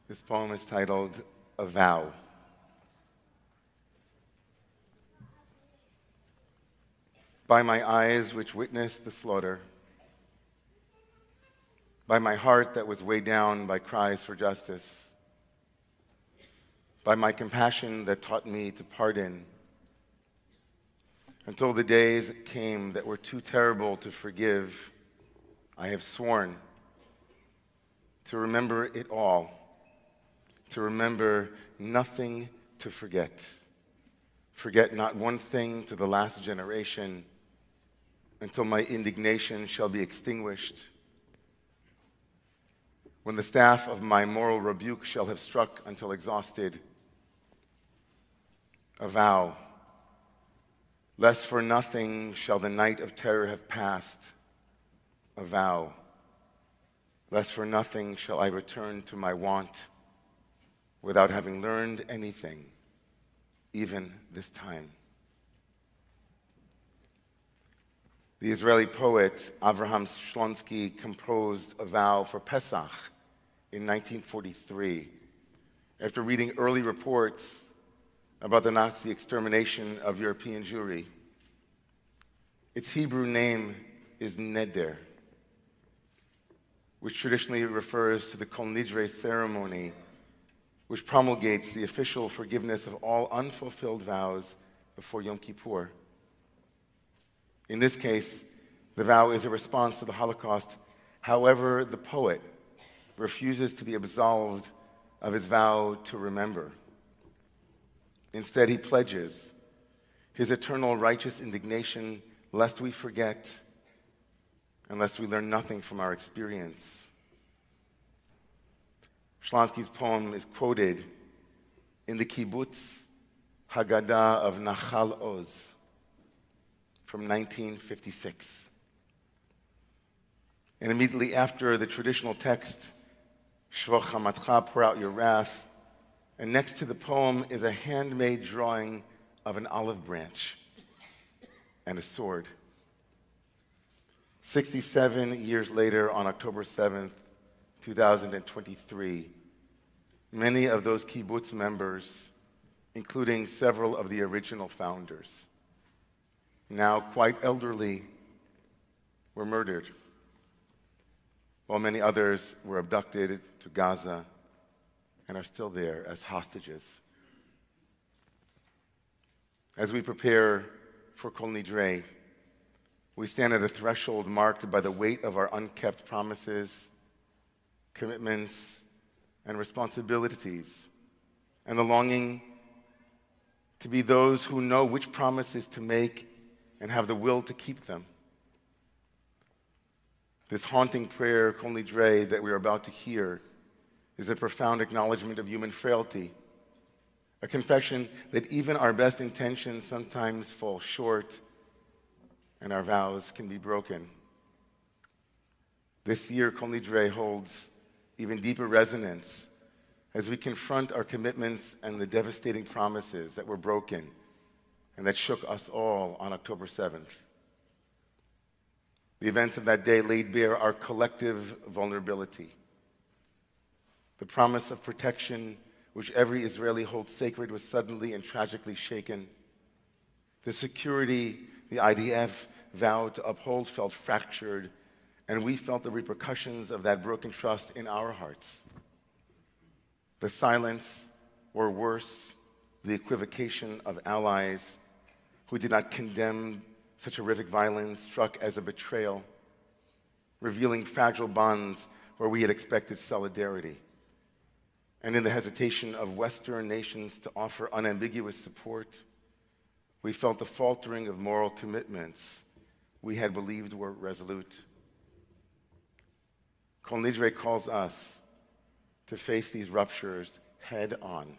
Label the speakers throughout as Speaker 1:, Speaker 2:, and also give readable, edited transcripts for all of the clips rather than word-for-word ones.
Speaker 1: This poem is titled A Vow. By my eyes which witnessed the slaughter, by my heart that was weighed down by cries for justice, by my compassion that taught me to pardon, until the days came that were too terrible to forgive, I have sworn to remember it all, to remember nothing to forget. Forget not one thing to the last generation, until my indignation shall be extinguished. When the staff of my moral rebuke shall have struck until exhausted, a vow, lest for nothing shall the night of terror have passed, a vow, lest for nothing shall I return to my want without having learned anything, even this time. The Israeli poet Avraham Shlonsky composed a vow for Pesach in 1943 after reading early reports about the Nazi extermination of European Jewry. Its Hebrew name is Nidre, which traditionally refers to the Kol Nidre ceremony, which promulgates the official forgiveness of all unfulfilled vows before Yom Kippur. In this case, the vow is a response to the Holocaust. However, the poet refuses to be absolved of his vow to remember. Instead, he pledges his eternal righteous indignation lest we forget and lest we learn nothing from our experience. Shlonsky's poem is quoted in the Kibbutz Haggadah of Nachal Oz from 1956. And immediately after the traditional text, Shvo Chamatcha, pour out your wrath, and next to the poem is a handmade drawing of an olive branch and a sword. 67 years later, on October 7th, 2023, many of those kibbutz members, including several of the original founders, now quite elderly, were murdered, while many others were abducted to Gaza and are still there as hostages. As we prepare for Kol Nidre, we stand at a threshold marked by the weight of our unkept promises, commitments, and responsibilities, and the longing to be those who know which promises to make and have the will to keep them. This haunting prayer, Kol Nidre, that we are about to hear, is a profound acknowledgement of human frailty, a confession that even our best intentions sometimes fall short and our vows can be broken. This year, Kol Nidre holds even deeper resonance as we confront our commitments and the devastating promises that were broken and that shook us all on October 7th. The events of that day laid bare our collective vulnerability. The promise of protection, which every Israeli holds sacred, was suddenly and tragically shaken. The security the IDF vowed to uphold felt fractured, and we felt the repercussions of that broken trust in our hearts. The silence, or worse, the equivocation of allies who did not condemn such horrific violence struck as a betrayal, revealing fragile bonds where we had expected solidarity. And in the hesitation of Western nations to offer unambiguous support, we felt the faltering of moral commitments we had believed were resolute. Kol Nidre calls us to face these ruptures head on.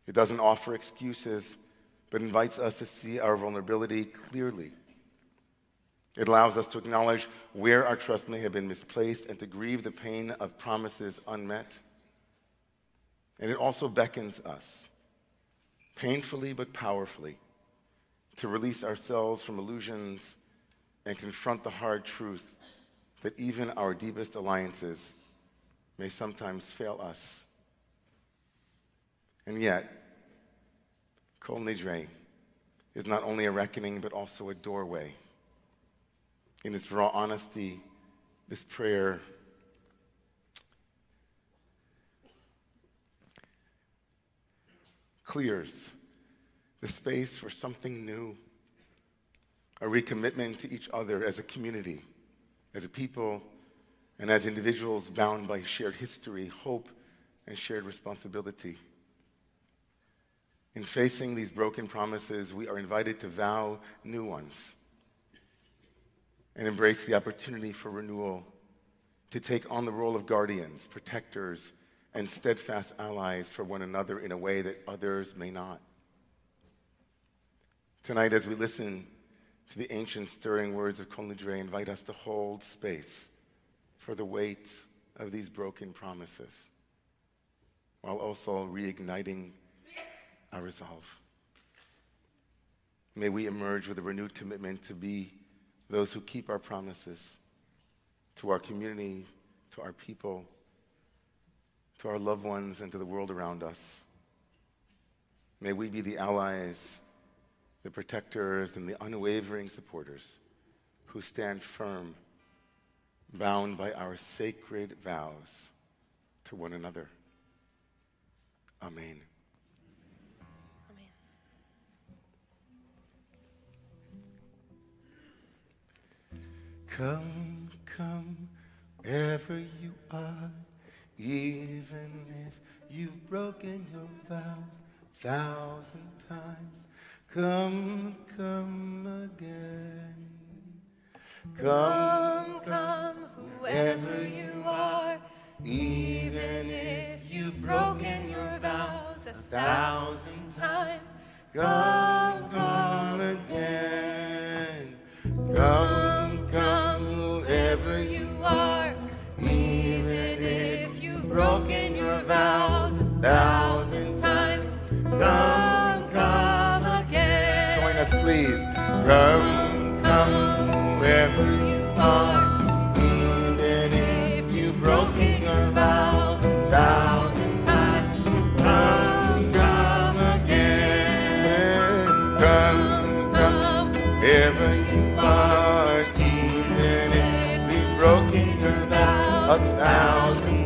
Speaker 1: It doesn't offer excuses, but invites us to see our vulnerability clearly. It allows us to acknowledge where our trust may have been misplaced and to grieve the pain of promises unmet. And it also beckons us, painfully but powerfully, to release ourselves from illusions and confront the hard truth that even our deepest alliances may sometimes fail us. And yet, Kol Nidre is not only a reckoning, but also a doorway. In its raw honesty, this prayer clears the space for something new, a recommitment to each other as a community, as a people, and as individuals bound by shared history, hope, and shared responsibility. In facing these broken promises, we are invited to vow new ones and embrace the opportunity for renewal, to take on the role of guardians, protectors, and steadfast allies for one another in a way that others may not. Tonight, as we listen to the ancient stirring words of Kol Nidre, invite us to hold space for the weight of these broken promises, while also reigniting our resolve. May we emerge with a renewed commitment to be those who keep our promises to our community, to our people, to our loved ones, and to the world around us. May we be the allies, the protectors, and the unwavering supporters who stand firm, bound by our sacred vows to one another. Amen. Come, come, wherever you are, even if you've broken your vows 1,000 times. Come, come again.
Speaker 2: Come, come, whoever you are, even if you've broken your vows 1,000 times. Come, come again.
Speaker 1: Come,
Speaker 2: Come, whoever you are, even if you've broken your vows 1,000 times. Come, come again.
Speaker 1: join us, please. Come, come, whoever you are,
Speaker 2: even if you've broken your vows 1,000 times. Come, come again.
Speaker 1: Come, come, wherever you are, even if you've broken your vow 1,000